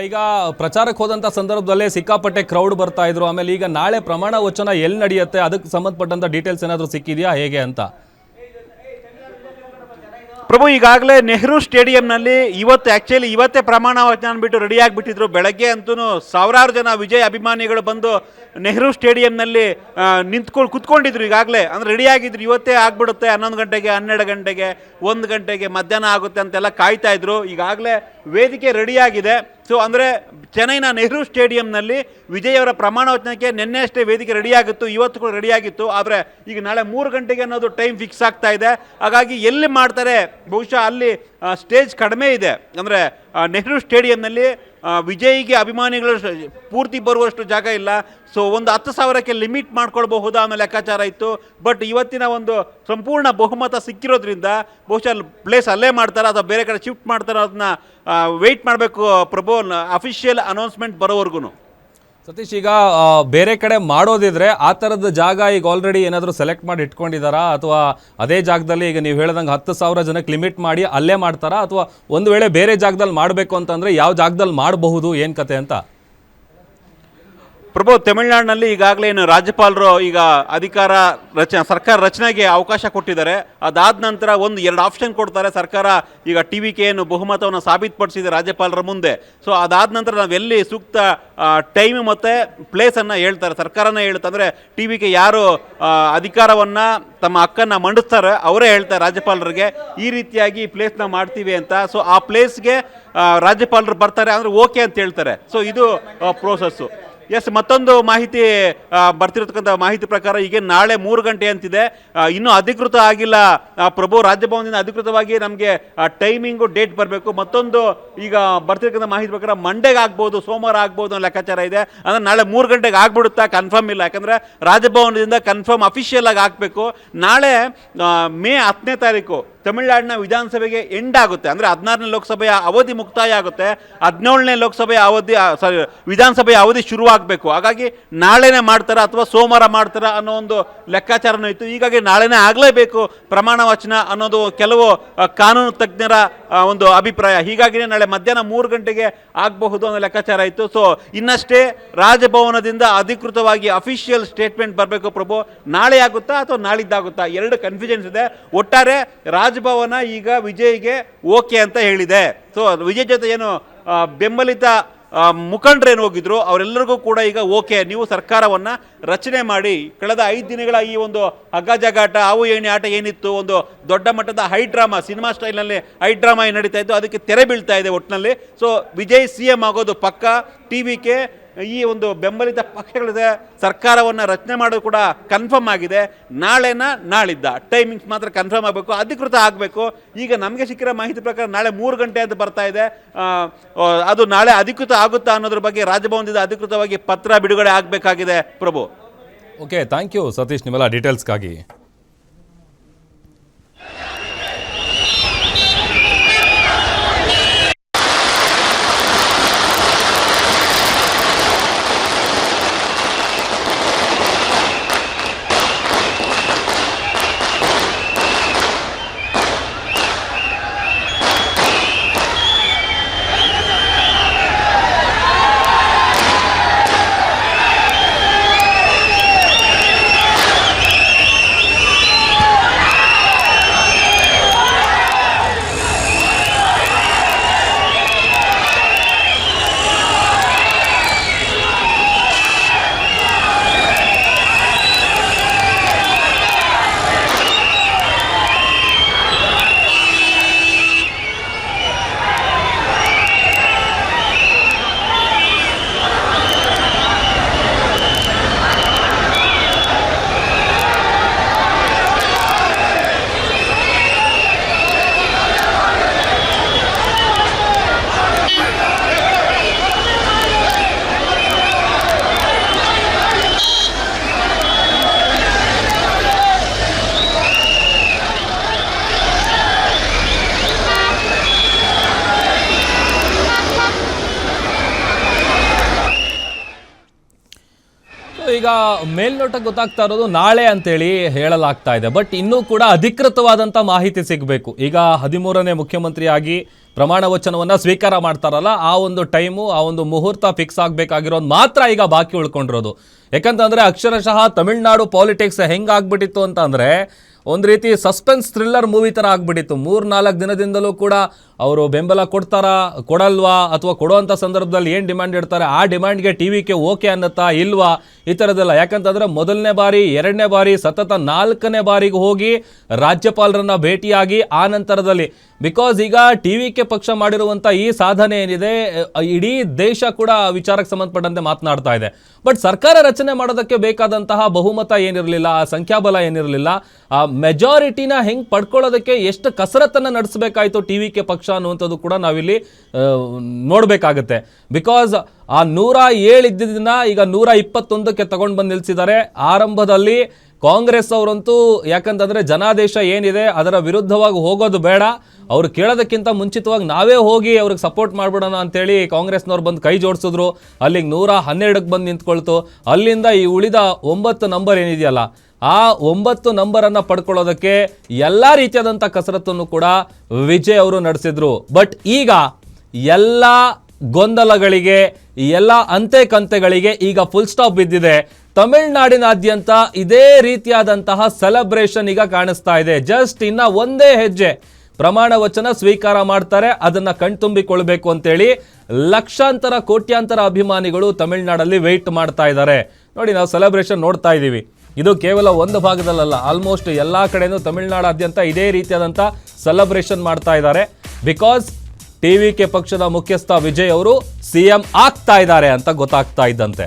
ಈಗ ಪ್ರಚಾರಕ್ಕೆ ಹೋದಂತ ಸಂದರ್ಭದಲ್ಲೇ ಸಿಕ್ಕಾಪಟ್ಟೆ ಕ್ರೌಡ್ ಬರ್ತಾ ಇದ್ರು. ಆಮೇಲೆ ಈಗ ನಾಳೆ ಪ್ರಮಾಣ ವಚನ ಎಲ್ಲಿ ನಡೆಯುತ್ತೆ, ಅದಕ್ಕೆ ಸಂಬಂಧಪಟ್ಟಂತ ಡೀಟೇಲ್ಸ್ ಏನಾದರೂ ಸಿಕ್ಕಿದೆಯಾ ಹೇಗೆ ಅಂತ? ಪ್ರಭು, ಈಗಾಗಲೇ ನೆಹರು ಸ್ಟೇಡಿಯಂನಲ್ಲಿ ಇವತ್ತೇ ಪ್ರಮಾಣ ವಚನ ಅಂದ್ಬಿಟ್ಟು ರೆಡಿ ಆಗಿಬಿಟ್ಟಿದ್ರು. ಬೆಳಗ್ಗೆ ಅಂತೂ ಸಾವಿರಾರು ಜನ ವಿಜಯ್ ಅಭಿಮಾನಿಗಳು ಬಂದು ನೆಹರು ಸ್ಟೇಡಿಯಂನಲ್ಲಿ ಕುತ್ಕೊಂಡಿದ್ರು. ಈಗಾಗಲೇ ಅಂದರೆ ರೆಡಿ ಆಗಿದ್ರು, ಇವತ್ತೇ ಆಗ್ಬಿಡುತ್ತೆ, 11 ಗಂಟೆಗೆ, 12 ಗಂಟೆಗೆ, 1 ಗಂಟೆಗೆ, ಮಧ್ಯಾಹ್ನ ಆಗುತ್ತೆ ಅಂತೆಲ್ಲ ಕಾಯ್ತಾ ಇದ್ರು. ಈಗಾಗಲೇ ವೇದಿಕೆ ರೆಡಿಯಾಗಿದೆ. ಸೊ ಅಂದರೆ ಚೆನ್ನೈನ ನೆಹರು ಸ್ಟೇಡಿಯಂನಲ್ಲಿ ವಿಜಯ್ ಅವರ ಪ್ರಮಾಣ ವಚನಕ್ಕೆ ನಿನ್ನೆ ಅಷ್ಟೇ ವೇದಿಕೆ ರೆಡಿಯಾಗಿತ್ತು, ಇವತ್ತು ಕೂಡ ರೆಡಿಯಾಗಿತ್ತು. ಆದರೆ ಈಗ ನಾಳೆ 3 ಗಂಟೆಗೆ ಅನ್ನೋದು ಟೈಮ್ ಫಿಕ್ಸ್ ಆಗ್ತಾ ಇದೆ. ಹಾಗಾಗಿ ಎಲ್ಲಿ ಮಾಡ್ತಾರೆ, ಬಹುಶಃ ಅಲ್ಲಿ ಸ್ಟೇಜ್ ಕಡಿಮೆ ಇದೆ. ಅಂದರೆ ನೆಹರು ಸ್ಟೇಡಿಯಂನಲ್ಲಿ ವಿಜಯ್ಗೆ ಅಭಿಮಾನಿಗಳು ಪೂರ್ತಿ ಬರುವಷ್ಟು ಜಾಗ ಇಲ್ಲ. ಸೊ ಒಂದು 10,000ಕ್ಕೆ ಲಿಮಿಟ್ ಮಾಡ್ಕೊಳ್ಬಹುದಾ ಅನ್ನೋ ಲೆಕ್ಕಾಚಾರ ಇತ್ತು. ಬಟ್ ಇವತ್ತಿನ ಒಂದು ಸಂಪೂರ್ಣ ಬಹುಮತ ಸಿಕ್ಕಿರೋದ್ರಿಂದ ಬಹುಶಃ ಪ್ಲೇಸ್ ಅಲ್ಲೇ ಮಾಡ್ತಾರೆ ಅಥವಾ ಬೇರೆ ಕಡೆ ಶಿಫ್ಟ್ ಮಾಡ್ತಾರೆ, ಅದನ್ನ ವೆಯ್ಟ್ ಮಾಡಬೇಕು ಪ್ರಭು, ಅಫಿಷಿಯಲ್ ಅನೌನ್ಸ್ಮೆಂಟ್ ಬರೋವರೆಗೂ. ಸತೀಶ್, ಈಗ ಬೇರೆ ಕಡೆ ಮಾಡೋದಿದ್ರೆ ಆ ಥರದ ಜಾಗ ಈಗ ಆಲ್ರೆಡಿ ಏನಾದರೂ ಸೆಲೆಕ್ಟ್ ಮಾಡಿ ಇಟ್ಕೊಂಡಿದ್ದಾರಾ, ಅಥವಾ ಅದೇ ಜಾಗದಲ್ಲಿ ಈಗ ನೀವು ಹೇಳ್ದಂಗೆ 10,000 ಜನಕ್ಕೆ ಲಿಮಿಟ್ ಮಾಡಿ ಅಲ್ಲೇ ಮಾಡ್ತಾರಾ, ಅಥವಾ ಒಂದು ವೇಳೆ ಬೇರೆ ಜಾಗದಲ್ಲಿ ಮಾಡಬೇಕು ಅಂತಂದರೆ ಯಾವ ಜಾಗದಲ್ಲಿ ಮಾಡಬಹುದು, ಏನು ಕತೆ ಅಂತ? ಪ್ರಭು, ತಮಿಳುನಾಡಿನಲ್ಲಿ ಈಗಾಗಲೇ ಏನು ರಾಜ್ಯಪಾಲರು ಈಗ ಸರ್ಕಾರ ರಚನೆಗೆ ಅವಕಾಶ ಕೊಟ್ಟಿದ್ದಾರೆ. ಅದಾದ ನಂತರ 1-2 ಆಪ್ಷನ್ ಕೊಡ್ತಾರೆ ಸರ್ಕಾರ. ಈಗ TVK ಏನು ಬಹುಮತವನ್ನು ಸಾಬೀತುಪಡಿಸಿದೆ ರಾಜ್ಯಪಾಲರ ಮುಂದೆ. ಸೊ ಅದಾದ ನಂತರ ನಾವೆಲ್ಲಿ ಸೂಕ್ತ ಟೈಮ್ ಮತ್ತು ಪ್ಲೇಸನ್ನು ಹೇಳ್ತಾರೆ, ಸರ್ಕಾರನೇ ಹೇಳುತ್ತೆ. ಅಂದರೆ TVK ಯಾರು ಅಧಿಕಾರವನ್ನು ತಮ್ಮ ಹಕ್ಕನ್ನು ಮಂಡಿಸ್ತಾರೆ ಅವರೇ ಹೇಳ್ತಾರೆ ರಾಜ್ಯಪಾಲರಿಗೆ, ಈ ರೀತಿಯಾಗಿ ಪ್ಲೇಸ್ನ ಮಾಡ್ತೀವಿ ಅಂತ. ಸೊ ಆ ಪ್ಲೇಸ್ಗೆ ರಾಜ್ಯಪಾಲರು ಬರ್ತಾರೆ, ಅಂದರೆ ಓಕೆ ಅಂತ ಹೇಳ್ತಾರೆ. ಸೊ ಇದು ಪ್ರೋಸೆಸ್ಸು. ಎಸ್, ಮತ್ತೊಂದು ಮಾಹಿತಿ ಬರ್ತಿರತಕ್ಕಂಥ ಮಾಹಿತಿ ಪ್ರಕಾರ ಈಗ ನಾಳೆ 3 ಗಂಟೆ ಅಂತಿದೆ. ಇನ್ನೂ ಅಧಿಕೃತ ಆಗಿಲ್ಲ ಪ್ರಭು, ರಾಜಭವನದಿಂದ ಅಧಿಕೃತವಾಗಿ ನಮಗೆ ಟೈಮಿಂಗು ಡೇಟ್ ಬರಬೇಕು. ಮತ್ತೊಂದು ಈಗ ಬರ್ತಿರತಕ್ಕಂಥ ಮಾಹಿತಿ ಪ್ರಕಾರ ಮಂಡೆಗೆ ಆಗ್ಬೋದು, ಸೋಮವಾರ ಆಗ್ಬೋದು ಅನ್ನೋ ಲೆಕ್ಕಾಚಾರ ಇದೆ. ಅಂದರೆ ನಾಳೆ 3 ಗಂಟೆಗೆ ಆಗ್ಬಿಡುತ್ತಾ, ಕನ್ಫರ್ಮ್ ಇಲ್ಲ. ಯಾಕಂದರೆ ರಾಜಭವನದಿಂದ ಕನ್ಫರ್ಮ್ ಅಫಿಷಿಯಲ್ ಆಗಿ ಆಗಬೇಕು. ನಾಳೆ ಮೇ 10ನೇ ತಾರೀಕು ತಮಿಳುನಾಡಿನ ವಿಧಾನಸಭೆಗೆ ಎಂಡ್ ಆಗುತ್ತೆ. ಅಂದರೆ 16ನೇ ಲೋಕಸಭೆಯ ಅವಧಿ ಮುಕ್ತಾಯ ಆಗುತ್ತೆ, 17ನೇ ಲೋಕಸಭೆಯ ವಿಧಾನಸಭೆಯ ಅವಧಿ ಶುರುವಾಗಬೇಕು. ಹಾಗಾಗಿ ನಾಳೆನೇ ಮಾಡ್ತಾರಾ ಅಥವಾ ಸೋಮವಾರ ಮಾಡ್ತಾರಾ ಅನ್ನೋ ಒಂದು ಲೆಕ್ಕಾಚಾರನೂ ಇತ್ತು. ಹೀಗಾಗಿ ನಾಳೆನೇ ಆಗಲೇಬೇಕು ಪ್ರಮಾಣ ವಚನ ಅನ್ನೋದು ಕೆಲವು ಕಾನೂನು ತಜ್ಞರ ಒಂದು ಅಭಿಪ್ರಾಯ. ಹೀಗಾಗಿನೇ ನಾಳೆ ಮಧ್ಯಾಹ್ನ 3 ಗಂಟೆಗೆ ಆಗಬಹುದು ಅನ್ನೋ ಲೆಕ್ಕಾಚಾರ ಇತ್ತು. ಸೊ ಇನ್ನಷ್ಟೇ ರಾಜಭವನದಿಂದ ಅಧಿಕೃತವಾಗಿ ಅಫಿಷಿಯಲ್ ಸ್ಟೇಟ್ಮೆಂಟ್ ಬರಬೇಕು ಪ್ರಭು. ನಾಳೆ ಆಗುತ್ತಾ ಅಥವಾ ನಾಳಿದ್ದಾಗುತ್ತಾ, 2 ಕನ್ಫ್ಯೂಷನ್ಸ್ ಇದೆ. ಒಟ್ಟಾರೆ ರಾಜಭವನ ಈಗ ವಿಜಯ್ಗೆ ಓಕೆ ಅಂತ ಹೇಳಿದೆ. ಸೊ ವಿಜಯ್ ಜೊತೆ ಏನು ಬೆಂಬಲಿತ ಮುಖಂಡರೇನು ಹೋಗಿದ್ರು ಅವರೆಲ್ಲರಿಗೂ ಕೂಡ ಈಗ ಓಕೆ, ನೀವು ಸರ್ಕಾರವನ್ನು ರಚನೆ ಮಾಡಿ. ಕಳೆದ 5 ದಿನಗಳ ಈ ಒಂದು ಹಗ್ಗ ಜಗಾಟ, ಹಾವು ಏಣಿ ಆಟ ಏನಿತ್ತು, ಒಂದು ದೊಡ್ಡ ಮಟ್ಟದ ಹೈಡ್ರಾಮಾ, ಸಿನಿಮಾ ಸ್ಟೈಲ್ನಲ್ಲಿ ಹೈಡ್ರಾಮಾ ನಡೀತಾ ಇತ್ತು, ಅದಕ್ಕೆ ತೆರೆ ಬೀಳ್ತಾ ಇದೆ ಒಟ್ಟಿನಲ್ಲಿ. ಸೊ ವಿಜಯ್ CM ಆಗೋದು ಪಕ್ಕ. TVK ಈ ಒಂದು ಬೆಂಬಲಿತ ಪಕ್ಷಗಳಿದೆ, ಸರ್ಕಾರವನ್ನು ರಚನೆ ಮಾಡೋದು ಕೂಡ ಕನ್ಫರ್ಮ್ ಆಗಿದೆ. ನಾಳಿದ್ದ ಟೈಮಿಂಗ್ಸ್ ಮಾತ್ರ ಕನ್ಫರ್ಮ್ ಆಗಬೇಕು, ಅಧಿಕೃತ ಆಗಬೇಕು. ಈಗ ನಮಗೆ ಸಿಕ್ಕಿರೋ ಮಾಹಿತಿ ಪ್ರಕಾರ ನಾಳೆ 3 ಗಂಟೆ ಅಂತ ಬರ್ತಾ ಇದೆ. ಅದು ನಾಳೆ ಅಧಿಕೃತ ಆಗುತ್ತಾ ಅನ್ನೋದ್ರ ಬಗ್ಗೆ ರಾಜಭವನದಿಂದ ಅಧಿಕೃತವಾಗಿ ಪತ್ರ ಬಿಡುಗಡೆ ಆಗಬೇಕಾಗಿದೆ ಪ್ರಭು. ಓಕೆ, ಥ್ಯಾಂಕ್ ಯು ಸತೀಶ್ ನಿಮ್ಮೆಲ್ಲ ಡೀಟೇಲ್ಸ್ಗಾಗಿ. ಈಗ ಮೇಲ್ನೋಟಕ್ಕೆ ಗೊತ್ತಾಗ್ತಾ ಇರೋದು ನಾಳೆ ಅಂತೇಳಿ ಹೇಳಲಾಗ್ತಾ ಇದೆ. ಬಟ್ ಇನ್ನೂ ಕೂಡ ಅಧಿಕೃತವಾದಂಥ ಮಾಹಿತಿ ಸಿಗಬೇಕು. ಈಗ 13ನೇ ಮುಖ್ಯಮಂತ್ರಿಯಾಗಿ ಪ್ರಮಾಣ ವಚನವನ್ನು ಸ್ವೀಕಾರ ಮಾಡ್ತಾರಲ್ಲ, ಆ ಒಂದು ಟೈಮು, ಆ ಒಂದು ಮುಹೂರ್ತ ಫಿಕ್ಸ್ ಆಗಬೇಕಾಗಿರೋದು ಮಾತ್ರ ಈಗ ಬಾಕಿ ಉಳ್ಕೊಂಡಿರೋದು. ಯಾಕಂತಂದರೆ ಅಕ್ಷರಶಃ ತಮಿಳ್ನಾಡು ಪಾಲಿಟಿಕ್ಸ್ ಹೆಂಗಾಗ್ಬಿಟ್ಟಿತ್ತು ಅಂತಂದರೆ ಒಂದು ರೀತಿ ಸಸ್ಪೆನ್ಸ್ ಥ್ರಿಲ್ಲರ್ ಮೂವಿ ಥರ ಆಗ್ಬಿಟ್ಟಿತ್ತು. 3-4 ದಿನದಿಂದಲೂ ಕೂಡ ಅವರು ಬೆಂಬಲ ಕೊಡ್ತಾರಾ, ಕೊಡಲ್ವಾ, ಅಥವಾ ಕೊಡುವಂಥ ಸಂದರ್ಭದಲ್ಲಿ ಏನು ಡಿಮ್ಯಾಂಡ್ ಇಡ್ತಾರೆ, ಆ ಡಿಮ್ಯಾಂಡ್ಗೆ TVK ಓಕೆ ಅನ್ನತ್ತಾ ಇಲ್ವಾ, ಈ ಥರದ್ದೆಲ್ಲ. ಯಾಕಂತಂದರೆ ಮೊದಲನೇ ಬಾರಿ, 2ನೇ ಬಾರಿ, ಸತತ 4ನೇ ಬಾರಿಗೆ ಹೋಗಿ ರಾಜ್ಯಪಾಲರನ್ನ ಭೇಟಿಯಾಗಿ ಆ ನಂತರದಲ್ಲಿ, ಬಿಕಾಸ್ ಈಗ TVK ಪಕ್ಷ ಮಾಡಿರುವಂಥ ಈ ಸಾಧನೆ ಏನಿದೆ, ಇಡೀ ದೇಶ ಕೂಡ ವಿಚಾರಕ್ಕೆ ಸಂಬಂಧಪಟ್ಟಂತೆ ಮಾತನಾಡ್ತಾ ಇದೆ. ಬಟ್ ಸರ್ಕಾರ ರಚನೆ ಮಾಡೋದಕ್ಕೆ ಬೇಕಾದಂತಹ ಬಹುಮತ ಏನಿರಲಿಲ್ಲ, ಆ ಸಂಖ್ಯಾಬಲ ಏನಿರಲಿಲ್ಲ, ಆ ಮೆಜಾರಿಟಿನ ಹೆಂಗೆ ಪಡ್ಕೊಳ್ಳೋದಕ್ಕೆ ಎಷ್ಟು ಕಸರತ್ತನ್ನು ನಡೆಸಬೇಕಾಯಿತು TVK ಪಕ್ಷ ಅನ್ನುವಂಥದ್ದು ಕೂಡ ನಾವಿಲ್ಲಿ ನೋಡಬೇಕಾಗತ್ತೆ. ಬಿಕಾಸ್ ಆ 107 ಇದ್ದಿದ್ದನ್ನ ಈಗ 121ಕ್ಕೆ ತಗೊಂಡು ಬಂದು ನಿಲ್ಲಿಸಿದ್ದಾರೆ. ಆರಂಭದಲ್ಲಿ ಕಾಂಗ್ರೆಸ್ ಅವರಂತೂ, ಯಾಕಂತಂದರೆ ಜನಾದೇಶ ಏನಿದೆ ಅದರ ವಿರುದ್ಧವಾಗಿ ಹೋಗೋದು ಬೇಡ, ಅವ್ರು ಕೇಳೋದಕ್ಕಿಂತ ಮುಂಚಿತವಾಗಿ ನಾವೇ ಹೋಗಿ ಅವ್ರಿಗೆ ಸಪೋರ್ಟ್ ಮಾಡ್ಬಿಡೋಣ ಅಂತೇಳಿ ಕಾಂಗ್ರೆಸ್ನವ್ರು ಬಂದು ಕೈ ಜೋಡಿಸಿದ್ರು. ಅಲ್ಲಿಗೆ 112ಕ್ಕೆ ಬಂದು ನಿಂತ್ಕೊಳ್ತು. ಅಲ್ಲಿಂದ ಈ ಉಳಿದ 9 ನಂಬರ್ ಏನಿದೆಯಲ್ಲ, ಆ 9 ನಂಬರನ್ನು ಪಡ್ಕೊಳ್ಳೋದಕ್ಕೆ ಎಲ್ಲ ರೀತಿಯಾದಂಥ ಕಸರತ್ತನ್ನು ಕೂಡ ವಿಜಯ್ ಅವರು ನಡೆಸಿದ್ರು. ಬಟ್ ಈಗ ಎಲ್ಲ ಗೊಂದಲಗಳಿಗೆ, ಎಲ್ಲ ಅಂತೆ ಕಂತೆಗಳಿಗೆ ಈಗ ಫುಲ್ ಸ್ಟಾಪ್ ಬಿದ್ದಿದೆ. ತಮಿಳುನಾಡಿನಾದ್ಯಂತ ಇದೇ ರೀತಿಯಾದಂತಹ ಸೆಲೆಬ್ರೇಷನ್ ಈಗ ಕಾಣಿಸ್ತಾ ಇದೆ. ಜಸ್ಟ್ ಇನ್ನ ಒಂದೇ ಹೆಜ್ಜೆ ಪ್ರಮಾಣ ವಚನ ಸ್ವೀಕಾರ ಮಾಡ್ತಾರೆ, ಅದನ್ನ ಕಣ್ತುಂಬಿಕೊಳ್ಬೇಕು ಅಂತೇಳಿ ಲಕ್ಷಾಂತರ ಕೋಟ್ಯಾಂತರ ಅಭಿಮಾನಿಗಳು ತಮಿಳುನಾಡಲ್ಲಿ ವೆಯ್ಟ್ ಮಾಡ್ತಾ ಇದ್ದಾರೆ. ನೋಡಿ, ನಾವು ಸೆಲೆಬ್ರೇಷನ್ ನೋಡ್ತಾ ಇದ್ದೀವಿ. ಇದು ಕೇವಲ ಒಂದು ಭಾಗದಲ್ಲ, ಆಲ್ಮೋಸ್ಟ್ ಎಲ್ಲ ಕಡೆನೂ ತಮಿಳುನಾಡಾದ್ಯಂತ ಇದೇ ರೀತಿಯಾದಂಥ ಸೆಲೆಬ್ರೇಷನ್ ಮಾಡ್ತಾ ಇದ್ದಾರೆ. ಬಿಕಾಸ್ TVK ಪಕ್ಷದ ಮುಖ್ಯಸ್ಥ ವಿಜಯ್ ಅವರು CM ಆಗ್ತಾ ಇದ್ದಾರೆ ಅಂತ ಗೊತ್ತಾಗ್ತಾ ಇದ್ದಂತೆ.